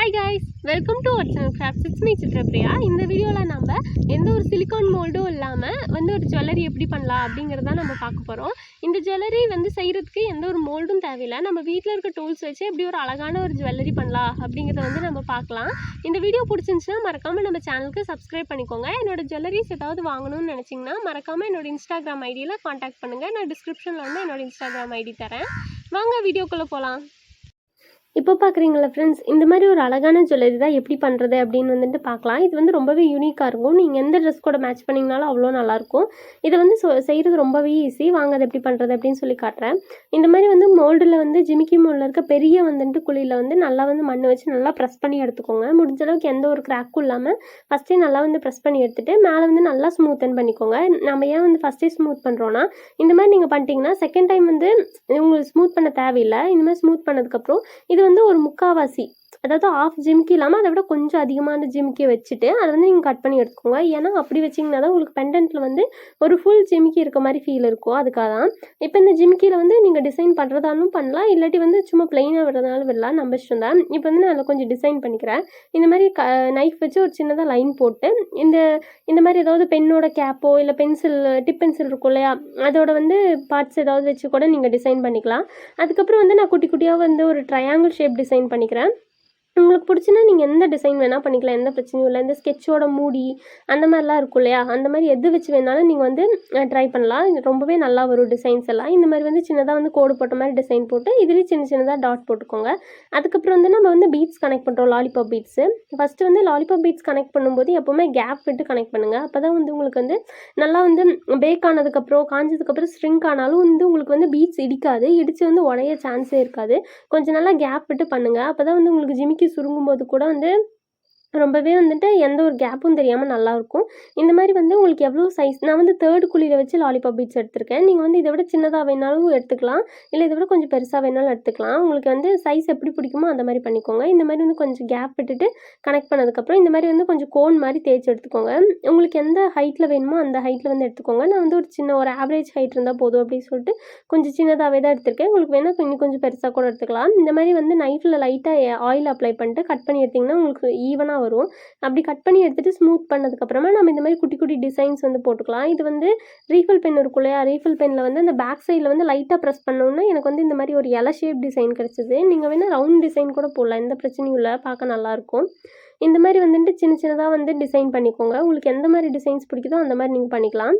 Hi guys, welcome to our channel Crafts. It's me Chitrapriya. இந்த வீடியோவில் நம்ம எந்த ஒரு சிலிகான் மோல்டும் இல்லாமல் ஒரு ஜுவல்லரி எப்படி பண்ணலாம் அப்படிங்கிறத நம்ம பார்க்க போகிறோம். இந்த ஜுவல்லரி செய்கிறதுக்கு எந்த ஒரு மோல்டும் தேவையில்லை. நம்ம வீட்டில் இருக்க டூல்ஸ் வச்சு எப்படி ஒரு அழகான ஒரு ஜுவல்லரி பண்ணலாம் அப்படிங்கிறத நம்ம பார்க்கலாம். இந்த வீடியோ பிடிச்சிருந்துச்சுன்னா மறக்காமல் நம்ம சேனலுக்கு சப்ஸ்கிரைப் பண்ணிக்கோங்க. என்னோட ஜுவல்லரிஸ் ஏதாவது வாங்கணும்னு நினச்சிங்கன்னா மறக்காமல் என்னோட இன்ஸ்டாகிராம் ஐடியில் காண்டாக்ட் பண்ணுங்கள். நான் டிஸ்கிரிப்ஷனில் என்னோட இன்ஸ்டாகிராம் ஐடி தரேன். வாங்க வீடியோக்குள்ளே போகலாம். இப்போ பார்க்குறீங்களா ஃப்ரெண்ட்ஸ், இந்த மாதிரி ஒரு அழகான ஜுவல்லரி தான் எப்படி பண்ணுறது அப்படின்னு பார்க்கலாம். இது ரொம்பவே யூனிக்காக இருக்கும். நீங்கள் எந்த ட்ரெஸ் கூட மேட்ச் பண்ணிங்கனாலும் அவ்வளோ நல்லாயிருக்கும். இதை செய்கிறது ரொம்பவே ஈஸி. வாங்க அதை எப்படி பண்ணுறது அப்படின்னு சொல்லி காட்டுறேன். இந்த மாதிரி மோல்டில் ஜிமிக்கி மோல்டில் இருக்க பெரிய குழியில் நல்லா மண் வச்சு நல்லா ப்ரெஸ் பண்ணி எடுத்துக்கோங்க. முடிஞ்ச அளவுக்கு எந்த ஒரு கிராக்கும் இல்லாமல் ஃபஸ்ட்டே நல்லா ப்ரெஸ் பண்ணி எடுத்துகிட்டு மேலே நல்லா ஸ்மூத்தன் பண்ணிக்கோங்க. நம்ம ஏன் ஃபஸ்ட்டே ஸ்மூத் பண்ணுறோன்னா, இந்த மாதிரி நீங்கள் பண்ணிட்டீங்கன்னா செகண்ட் டைம் உங்களுக்கு ஸ்மூத் பண்ண தேவையில்லை. இந்த மாதிரி ஸ்மூத் பண்ணதுக்கப்புறம் இது ஒரு முக்காவாசி, அதாவது ஆஃப் ஜிமிக்கி இல்லாமல் அதை விட கொஞ்சம் அதிகமான ஜிமிக்கி வச்சுட்டு அதை நீங்கள் கட் பண்ணி எடுத்துக்கோங்க. ஏன்னா அப்படி வச்சிங்கன்னா தான் உங்களுக்கு பெண்டன்ட்டில் ஒரு ஃபுல் ஜிமிக்கி இருக்க மாதிரி ஃபீல் இருக்கும். அதுக்காக தான். இப்போ இந்த ஜிமிக்கியில் நீங்கள் டிசைன் பண்ணுறதாலும் பண்ணலாம், இல்லாட்டி சும்மா பிளெயினாக விடுறதுனாலும் விடலாம், நம்ம இஷ்டம் தான். இப்போ நான் அதில் கொஞ்சம் டிசைன் பண்ணிக்கிறேன். இந்த மாதிரி நைஃப் வச்சு ஒரு சின்னதாக லைன் போட்டு இந்த மாதிரி ஏதாவது பெண்ணோட கேப்போ இல்லை பென்சில் டிப் பென்சில் இருக்கும் இல்லையா, அதோட பார்ட்ஸ் ஏதாவது வச்சு கூட நீங்கள் டிசைன் பண்ணிக்கலாம். அதுக்கப்புறம் நான் குட்டி குட்டியாக ஒரு ட்ரையாங்கிள் ஷேப் டிசைன் பண்ணிக்கிறேன். உங்களுக்கு பிடிச்சின்னா நீங்கள் எந்த டிசைன் வேணால் பண்ணிக்கலாம், எந்த பிரச்சனையும் இல்லை. இந்த ஸ்கெட்சோட மூடி அந்த மாதிரிலாம் இருக்கும் இல்லையா, அந்த மாதிரி எது வச்சு வேணாலும் நீங்கள் ட்ரை பண்ணலாம். ரொம்பவே நல்லா வரும் டிசைன்ஸ் எல்லாம். இந்த மாதிரி சின்னதாக கோடு போட்ட மாதிரி டிசைன் போட்டு இதுலேயும் சின்ன சின்னதாக டாட் போட்டுக்கோங்க. அதுக்கப்புறம் நம்ம பீட்ஸ் கனெக்ட் பண்ணுறோம், lollipop beads. First lollipop beads connect பண்ணும்போது எப்போவுமே கேப் விட்டு கனெக்ட் பண்ணுங்கள். அப்போ தான் உங்களுக்கு நல்லா பேக் ஆனதுக்கப்புறம் காஞ்சதுக்கப்புறம் ஸ்ட்ரிங்க் ஆனாலும் உங்களுக்கு பீட்ஸ் இடிக்காது, இடித்து உடைய சான்ஸே இருக்காது. கொஞ்சம் நல்லா கேப் விட்டு பண்ணுங்கள். அப்போ தான் உங்களுக்கு ஜிமிக்கி சுருங்கும்போது கூட ரொம்பவே எந்த ஒரு கேப்பும் தெரியாமல் நல்லாயிருக்கும். இந்த மாதிரி உங்களுக்கு எவ்வளோ சைஸ், நான் தேர்ட் குழியில் வச்சு லாலிபாப் பீட்ஸ் எடுத்திருக்கேன். நீங்கள் இதை விட சின்னதாக வேணாலும் எடுத்துக்கலாம், இல்லை இதை விட கொஞ்சம் பெருசாக வேணாலும் எடுத்துக்கலாம். உங்களுக்கு சைஸ் எப்படி பிடிக்குமோ அந்த மாதிரி பண்ணிக்கோங்க. இந்த மாதிரி கொஞ்சம் கேப் விட்டுட்டு கனெக்ட் பண்ணதுக்கப்புறம் இந்த மாதிரி கொஞ்சம் கோன் மாதிரி தேய்ச்சி எடுத்துக்கோங்க. உங்களுக்கு எந்த ஹைட்டில் வேணுமோ அந்த ஹைட்டில் எடுத்துக்கோங்க. நான் ஒரு சின்ன ஒரு ஆவரேஜ் ஹைட் இருந்தால் போதும் அப்படின்னு சொல்லிட்டு கொஞ்சம் சின்னதாகவே தான் எடுத்திருக்கேன். உங்களுக்கு வேணால் இன்னும் கொஞ்சம் பெருசாக கூட எடுத்துக்கலாம். இந்த மாதிரி நைஃப்பில் லைட்டாக ஆயில் அப்ளை பண்ணிட்டு கட் பண்ணி எடுத்திங்கன்னா உங்களுக்கு ஈவனாக வரும். அப்படி கட் பண்ணி எடுத்துகிட்டு ஸ்மூத் பண்ணதுக்கப்புறமா நம்ம இந்த மாதிரி குட்டி குட்டி டிசைன்ஸ் போட்டுக்கலாம். இது ரீஃபில் பென் இருக்கும் இல்லையா, ரீஃபில் பெனில் அந்த பேக் சைடில் லைட்டாக ப்ரெஸ் பண்ணோன்னா எனக்கு இந்த மாதிரி ஒரு இலை ஷேப் டிசைன் கிடச்சிது. நீங்கள் வேணால் ரவுண்ட் டிசைன் கூட போடலாம், எந்த பிரச்சனையும் இல்லை, பார்க்க நல்லாயிருக்கும். இந்த மாதிரி சின்ன சின்னதாக டிசைன் பண்ணிக்கோங்க. உங்களுக்கு எந்த மாதிரி டிசைன்ஸ் பிடிக்குதோ அந்த மாதிரி நீங்கள் பண்ணிக்கலாம்.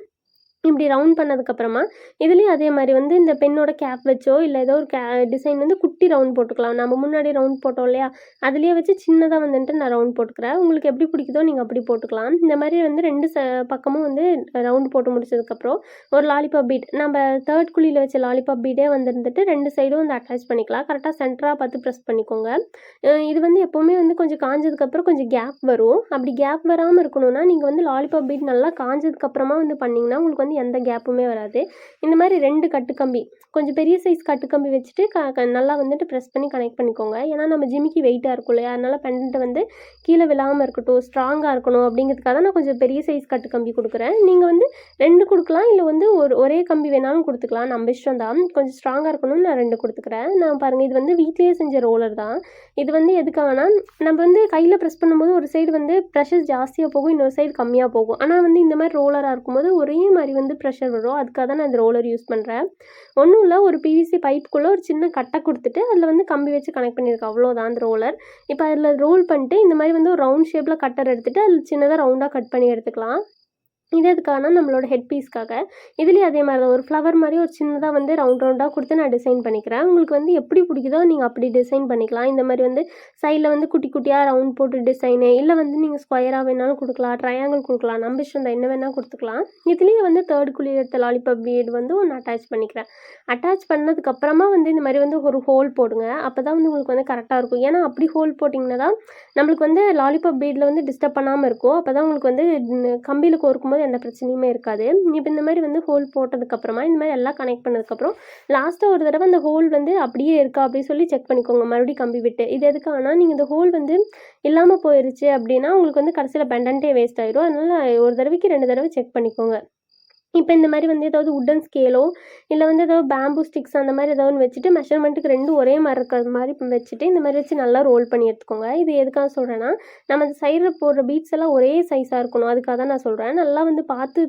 இப்படி ரவுண்ட் பண்ணதுக்கப்புறமா இதுலேயும் அதே மாதிரி இந்த பெண்ணோட கேப் வச்சோ இல்லை ஏதோ ஒரு டிசைன் குட்டி ரவுண்ட் போட்டுக்கலாம். நம்ம முன்னாடி ரவுண்ட் போட்டோம் இல்லையா, அதுலேயே வச்சு சின்னதாக நான் ரவுண்ட் போட்டுக்கிறேன். உங்களுக்கு எப்படி பிடிக்குதோ நீங்கள் அப்படி போட்டுக்கலாம். இந்த மாதிரி ரெண்டு பக்கமும் ரவுண்ட் போட்டு முடிச்சதுக்கப்புறம் ஒரு லாலிபாப் பீட், நம்ம தேர்ட் குழியில் வச்ச லாலிபாப் பீடே ரெண்டு சைடும் அட்டாச் பண்ணிக்கலாம். கரெக்டாக சென்டராக பார்த்து ப்ரெஸ் பண்ணிக்கோங்க. இது எப்போவுமே கொஞ்சம் காஞ்சதுக்கப்புறம் கொஞ்சம் கேப் வரும். அப்படி கேப் வராமல் இருக்கணும்னா நீங்கள் லாலிபாப் பீட் நல்லா காஞ்சதுக்கப்புறமா பண்ணிங்கன்னா உங்களுக்கு எந்த கேப்புமே வராது. இந்த மாதிரி ரெண்டு கட்டுக்கம்பி, கொஞ்சம் பெரிய சைஸ் கட்டுக்கம்பி வச்சுட்டு நல்லா ப்ரெஸ் பண்ணி கனெக்ட் பண்ணிக்கோங்க. ஏன்னா நம்ம ஜிமிக்கி வெயிட்டாக இருக்கும் இல்லையா, அதனால் பெண்டன்ட்டை கீழே விழாமல் இருக்கட்டும், ஸ்ட்ராங்காக இருக்கணும் அப்படிங்கிறதுக்காக நான் கொஞ்சம் பெரிய சைஸ் கட்டுக்கம்பி கொடுக்குறேன். நீங்கள் ரெண்டு கொடுக்கலாம், இல்லை ஒரே கம்பி வேணாலும் கொடுத்துக்கலாம், நம்ம இஷ்டம் தான். கொஞ்சம் ஸ்ட்ராங்காக இருக்கணும்னு நான் ரெண்டு கொடுத்துக்கிறேன். நான் பாருங்கள், இது வீட்டிலேயே செஞ்ச ரோலர் தான். இது எதுக்காகனா நம்ம கையில் ப்ரெஸ் பண்ணும்போது ஒரு சைடு ப்ரெஷர் ஜாஸ்தியாக போகும், இன்னொரு சைடு கம்மியாக போகும். ஆனால் இந்த மாதிரி ரோலராக இருக்கும்போது ஒரே மாதிரி ப்ரெஷர் வரும். அதுக்காக தான் நான் இந்த ரோலர் யூஸ் பண்ணுறேன். ஒன்றும் இல்லை, ஒரு பிவிசி பைப்புக்குள்ளே ஒரு சின்ன கட்டை கொடுத்துட்டு அதில் கம்பி வச்சு கனெக்ட் பண்ணியிருக்கேன், அவ்வளோதான் அந்த ரோலர். இப்போ அதில் ரோல் பண்ணிட்டு இந்த மாதிரி ஒரு ரவுண்ட் ஷேப்பில் கட்டர் எடுத்துகிட்டு அதில் சின்னதாக ரவுண்டாக கட் பண்ணி எடுத்துக்கலாம். இது எதுக்காகனா நம்மளோட ஹெட் பீஸ்க்காக. இதுலேயும் அதே மாதிரி தான் ஒரு ஃப்ளவர் மாதிரி ஒரு சின்னதாக ரவுண்டாக கொடுத்து நான் டிசைன் பண்ணிக்கிறேன். உங்களுக்கு எப்படி பிடிக்குதோ நீங்கள் அப்படி டிசைன் பண்ணிக்கலாம். இந்த மாதிரி சைடில் குட்டி குட்டியாக ரவுண்ட் போட்டு டிசைனு, இல்லை நீங்கள் ஸ்கொயராக வேணாலும் கொடுக்கலாம், ட்ரையாங்கிள் கொடுக்கலாம், நம்ம இஷ்டம் தான், என்ன வேணால் கொடுத்துக்கலாம். இதுலேயே தேர்ட் குழி எடுத்த லாலிபாப் பீட் ஒன்று அட்டாச் பண்ணிக்கிறேன். அட்டாச் பண்ணதுக்கப்புறமா இந்த மாதிரி ஒரு ஹோல் போடுங்க. அப்போ தான் உங்களுக்கு கரெக்டாக இருக்கும். ஏன்னா அப்படி ஹோல் போட்டிங்கன்னா தான் நம்மளுக்கு லாலிபாப் பீடில் டிஸ்டர்ப் பண்ணாமல் இருக்கும். அப்போ தான் உங்களுக்கு கம்பியில் கோர்க்கும்போது எந்த பிரச்சனையுமே இருக்காது. இப்போ இந்த மாதிரி ஹோல் போட்டதுக்கப்புறமா இந்த மாதிரி எல்லாம் கனெக்ட் பண்ணதுக்கப்புறம் லாஸ்ட்டாக ஒரு தடவை அந்த ஹோல் அப்படியே இருக்கா அப்படின்னு சொல்லி செக் பண்ணிக்கோங்க, மறுபடியும் கம்பி விட்டு. இது எதுக்காகனா நீங்கள் இந்த ஹோல் இல்லாமல் போயிடுச்சு அப்படின்னா உங்களுக்கு கடைசியில் பெண்டன்ட்டே வேஸ்ட் ஆயிடும். அதனால் ஒரு தடவைக்கு 2 தடவை செக் பண்ணிக்கோங்க. இப்போ இந்த மாதிரி வந்து ஏதாவது உட்டன் ஸ்கேலோ இல்லை வந்து ஏதாவது பேம்பூ ஸ்டிக்ஸ் அந்த மாதிரி ஏதாவது ஒன்று வச்சுட்டு மெஷர்மெண்ட்டுக்கு ரெண்டும் ஒரே மாதிரி இருக்கிற மாதிரி வச்சுட்டு இந்த மாதிரி வச்சு நல்லா ரோல் பண்ணி எடுத்துக்கோங்க. இது எதுக்காக சொல்கிறேன்னா, நம்ம அந்த சைடில் போடுற பீட்ஸ் எல்லாம் ஒரே சைஸாக இருக்கணும். அதுக்காக தான் நான் சொல்கிறேன். நல்லா வந்து பார்த்து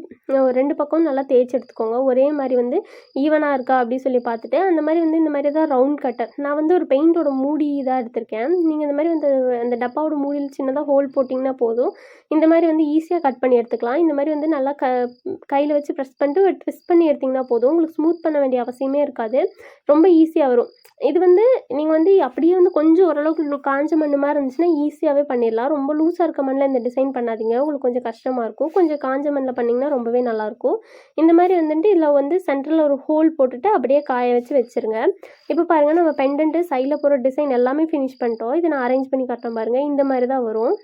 ரெண்டு பக்கமும் நல்லா தேய்ச்சி எடுத்துக்கோங்க. ஒரே மாதிரி வந்து ஈவனாக இருக்கா அப்படின்னு சொல்லி பார்த்துட்டு, அந்த மாதிரி வந்து இந்த மாதிரி தான் ரவுண்ட் கட்டர் நான் வந்து ஒரு பெயிண்டோட மூடி இதாக எடுத்திருக்கேன். நீங்கள் இந்த மாதிரி வந்து அந்த டப்பாவோட மூடியில் சின்னதாக ஹோல் போட்டிங்கன்னா போதும். இந்த மாதிரி வந்து ஈஸியாக கட் பண்ணி எடுத்துக்கலாம். இந்த மாதிரி வந்து நல்லா கையில் வச்சு ப்ரெஸ் பண்ணிட்டு ட்விஸ்ட் பண்ணி எடுத்திங்கன்னா போதும். உங்களுக்கு ஸ்மூத் பண்ண வேண்டிய அவசியமே இருக்காது. ரொம்ப ஈஸியாக வரும். இது வந்து நீங்கள் வந்து அப்படியே வந்து கொஞ்சம் ஓரளவுக்கு காஞ்ச மண் மாதிரி இருந்துச்சுன்னா ஈஸியாகவே பண்ணிடலாம். ரொம்ப லூஸாக இருக்க மண்ணில் இந்த டிசைன் பண்ணாதீங்க. உங்களுக்கு கொஞ்சம் கஷ்டமாக இருக்கும். கொஞ்சம் காஞ்ச மண்ணில் பண்ணிங்கன்னா ரொம்பவே நல்லாயிருக்கும். இந்த மாதிரி வந்துட்டு இதில் வந்து சென்டரில் ஒரு ஹோல் போட்டுட்டு அப்படியே காய வச்சுருங்க. இப்போ பாருங்கள், நம்ம பெண்டன்ட்டு சைடில் போகிற டிசைன் எல்லாமே ஃபினிஷ் பண்ணிட்டோம். இதை நான் அரேஞ்ச் பண்ணி காட்டுறேன் பாருங்கள். இந்த மாதிரி தான் வரும்.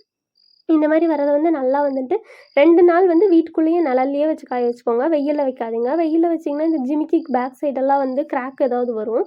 இந்த மாதிரி வரதை வந்து நல்லா வந்துட்டு 2 நாள் வந்து வீட்டுக்குள்ளேயே நிழல்லையே வச்சு காய வச்சுக்கோங்க. வெயிலில் வைக்காதீங்க. வெயிலில் வச்சிங்கன்னா இந்த ஜிமிக்கி பேக் சைடெல்லாம் வந்து கிராக் ஏதாவது வரும்.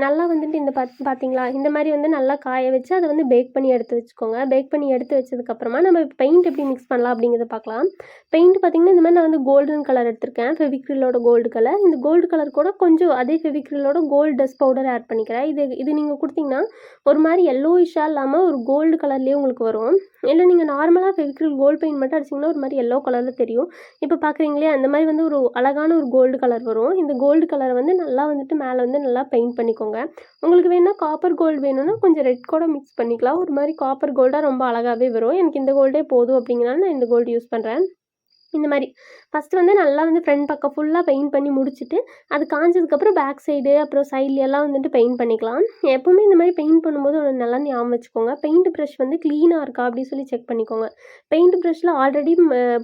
நல்லா வந்துட்டு இந்த பார்த்தீங்களா, இந்த மாதிரி வந்து நல்லா காய வச்சு அதை வந்து பேக் பண்ணி எடுத்து வச்சுக்கோங்க. பேக் பண்ணி எடுத்து வச்சதுக்கப்புறமா நம்ம பெயிண்ட் எப்படி மிக்ஸ் பண்ணலாம் அப்படிங்கிறத பார்க்கலாம். பெயிண்ட் பார்த்திங்கன்னா இந்த மாதிரி நான் வந்து கோல்டன் கலர் எடுத்திருக்கேன். ஃபெவிக்ரிலோட கோல்டு கலர். இந்த கோல்டு கலர் கூட கொஞ்சம் அதே ஃபெவிக்ரிலோட கோல்டு டஸ்ட் பவுடர் ஆட் பண்ணிக்கிறேன். இது நீங்கள் கொடுத்தீங்கன்னா ஒரு மாதிரி எல்லோயிஷாக இல்லாமல் ஒரு கோல்டு கலர்லேயே உங்களுக்கு வரும். இல்லை நீங்கள் நார்மலாக ஃபெவிக்ரில் கோல்டு பெயிண்ட் மட்டும் அடிச்சிங்கன்னா ஒரு மாதிரி எல்லோ கலரில் தெரியும். இப்போ பார்க்குறீங்களே, அந்த மாதிரி வந்து ஒரு அழகான ஒரு கோல்டு கலர் வரும். இந்த கோல்டு கலரை வந்து நல்லா வந்துட்டு மேலே வந்து நல்லா பெயிண்ட் பண்ணிக்கோங்க. உங்களுக்கு வேணால் காப்பர் கோல்டு வேணும்னா கொஞ்சம் ரெட் கூட மிக்ஸ் பண்ணிக்கலாம். ஒரு மாதிரி காப்பர் கோல்டாக ரொம்ப அழகாகவே வரும். எனக்கு இந்த கோல்டே போதும் அப்படிங்கிறனால நான் இந்த கோல்டு யூஸ் பண்ணுறேன். இந்த மாதிரி ஃபஸ்ட்டு வந்து நல்லா வந்து ஃப்ரண்ட் பக்கம் ஃபுல்லாக பெயிண்ட் பண்ணி முடிச்சுட்டு, அது காஞ்சதுக்கப்புறம் பேக் சைடு அப்புறம் சைட்லலாம் வந்துட்டு பெயிண்ட் பண்ணிக்கலாம். எப்போவுமே இந்த மாதிரி பெயிண்ட் பண்ணும்போது ஒன்று நல்லா ஞாபகம் வச்சுக்கோங்க. பெயிண்ட் ப்ரஷ் வந்து க்ளீனாக இருக்கா அப்படின்னு சொல்லி செக் பண்ணிக்கோங்க. பெயிண்ட் ப்ரஷ்ஷில் ஆல்ரெடி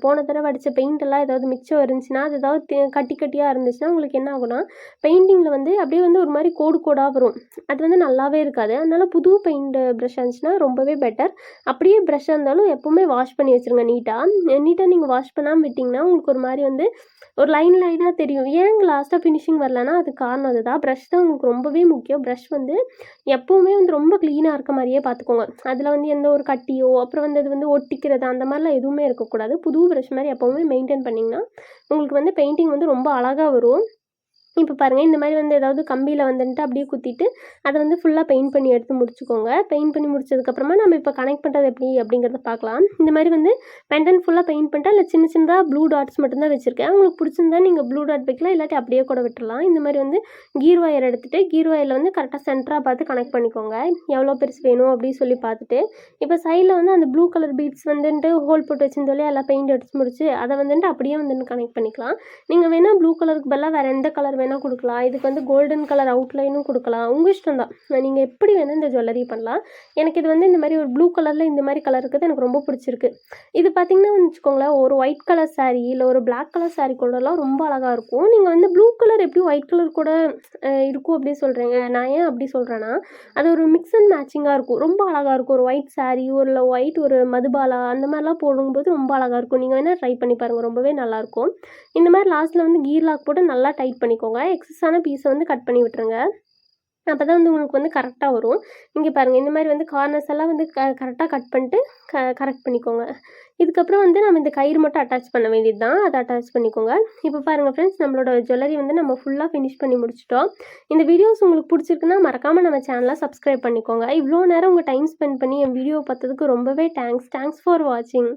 போன தடவை அடித்த பெயிண்ட் எல்லாம் ஏதாவது மிச்சம் இருந்துச்சுன்னா, அது ஏதாவது கட்டி கட்டியாக இருந்துச்சுன்னா உங்களுக்கு என்ன ஆகும்னா, பெயிண்டிங்கில் வந்து அப்படியே வந்து ஒரு மாதிரி கோடு கோடாக வரும். அது வந்து நல்லாவே இருக்காது. அதனால் புது பெயிண்ட் ப்ரஷ் இருந்துச்சுன்னா ரொம்பவே பெட்டர். அப்படியே ப்ரஷ்ஷாக இருந்தாலும் எப்போவுமே வாஷ் பண்ணி வச்சுருங்க நீட்டாக நீங்கள் வாஷ் பண்ணாமல் விட்டிங்கன்னா உங்களுக்கு ஒரு மாதிரி வந்து ஒரு லைனாக தெரியும். ஏன் லாஸ்ட்டாக ஃபினிஷிங் வரலன்னா அது காரணம் அதுதான். ப்ரஷ் தான் உங்களுக்கு ரொம்பவே முக்கியம். ப்ரஷ் வந்து எப்போவுமே வந்து ரொம்ப க்ளீனாக இருக்க மாதிரியே பார்த்துக்கோங்க. அதில் வந்து எந்த ஒரு கட்டியோ அப்புறம் வந்து அது வந்து ஒட்டிக்கிறது அந்த மாதிரிலாம் எதுவுமே இருக்கக்கூடாது. புது ப்ரஷ் மாதிரி எப்போவுமே மெயின்டைன் பண்ணிங்கன்னா உங்களுக்கு வந்து பெயிண்டிங் வந்து ரொம்ப அழகாக வரும். இப்போ பாருங்கள், இந்த மாதிரி வந்து ஏதாவது கம்பியில் வந்துட்டு அப்படியே குத்திட்டு அதை வந்து ஃபுல்லாக பெயிண்ட் பண்ணி எடுத்து முடிச்சுக்கோங்க. பெயிண்ட் பண்ணி முடிச்சதுக்கப்புறமா நம்ம இப்போ கனெக்ட் பண்ணுறது எப்படி அப்படிங்கிறத பார்க்கலாம். இந்த மாதிரி வந்து பெண்டன்ட் ஃபுல்லாக பெயிண்ட் பண்ணிட்டா இல்லை சின்ன சின்னதாக ப்ளூ டாட்ஸ் மட்டும்தான் வச்சுருக்கேன். உங்களுக்கு பிடிச்சிருந்தா நீங்கள் ப்ளூ டாட் வைக்கலாம், இல்லாட்டி அப்படியே கூட விட்டுடலாம். இந்த மாதிரி வந்து கீர் ஒயர் எடுத்துகிட்டு கீர் ஒயரில் வந்து கரெக்டாக சென்டராக பார்த்து கனெக்ட் பண்ணிக்கோங்க. எவ்வளோ பெருசு வேணும் அப்படின்னு சொல்லி பார்த்துட்டு, இப்போ சைடில் வந்து அந்த ப்ளூ கலர் பீட்ஸ் வந்துட்டு ஹோல் போட்டு வச்சிருந்தோலே எல்லாம் பெயிண்ட் அடிச்சு முடிச்சு அதை வந்துட்டு அப்படியே வந்துட்டு கனெக்ட் பண்ணிக்கலாம். நீங்கள் வேணால் ப்ளூ கலருக்கு பதிலாக வேறு எந்த கலர் வேணால் கொடுக்கலாம். இதுக்கு வந்து கோல்டன் கலர் அவுட்லைனும் கொடுக்கலாம். உங்கள் இஷ்டம் தான். நீங்கள் எப்படி வேணால் இந்த ஜுவல்லரி பண்ணலாம். எனக்கு இது வந்து இந்த மாதிரி ஒரு ப்ளூ கலரில் இந்த மாதிரி கலர் இருக்கிறது எனக்கு ரொம்ப பிடிச்சிருக்கு. இது பார்த்திங்கன்னா வச்சுக்கோங்களேன், ஒரு ஒயிட் கலர் சாரீ இல்லை ஒரு பிளாக் கலர் சாரீ கூடலாம் ரொம்ப அழகாக இருக்கும். நீங்கள் வந்து ப்ளூ கலர் எப்படி ஒயிட் கலர் கூட இருக்கும் அப்படி சொல்கிறீங்க. நான் ஏன் அப்படி சொல்கிறேன்னா, அது ஒரு மிக்ஸ் அண்ட் மேட்சிங்காக இருக்கும். ரொம்ப அழகாக இருக்கும். ஒரு ஒயிட் சாரீ ஒரு ஒயிட் ஒரு மதுபாலா அந்த மாதிரிலாம் போடும்போது ரொம்ப அழகாக இருக்கும். நீங்கள் வேணால் ட்ரை பண்ணி பாருங்கள். ரொம்பவே நல்லாயிருக்கும். இந்த மாதிரி லாஸ்ட்டில் வந்து கீர் லாக் போட்டு நல்லா டைட் பண்ணிக்கோங்க. எக்ஸஸான பீஸை வந்து கட் பண்ணி விட்டுருங்க. அப்போ தான் வந்து உங்களுக்கு வந்து கரெக்டாக வரும். இங்கே பாருங்கள், இந்த மாதிரி வந்து கார்னர்ஸ் எல்லாம் வந்து கரெக்டாக கட் பண்ணிட்டு கரெக்ட் பண்ணிக்கோங்க. இதுக்கப்புறம் வந்து நம்ம இந்த கயிறு மட்டும் அட்டாச் பண்ண வேண்டியது தான். அதை அட்டாச் பண்ணிக்கோங்க. இப்போ பாருங்கள் ஃப்ரெண்ட்ஸ், நம்மளோட ஜுவல்லரி வந்து நம்ம ஃபுல்லாக ஃபினிஷ் பண்ணி முடிச்சிட்டோம். இந்த வீடியோஸ் உங்களுக்கு பிடிச்சிருக்குன்னா மறக்காமல் நம்ம சேனலை சப்ஸ்கிரைப் பண்ணிக்கோங்க. இவ்வளோ நேரம் உங்கள் டைம் ஸ்பெண்ட் பண்ணி என் வீடியோ பார்த்ததுக்கு ரொம்பவே தேங்க்ஸ் ஃபார் வாட்சிங்.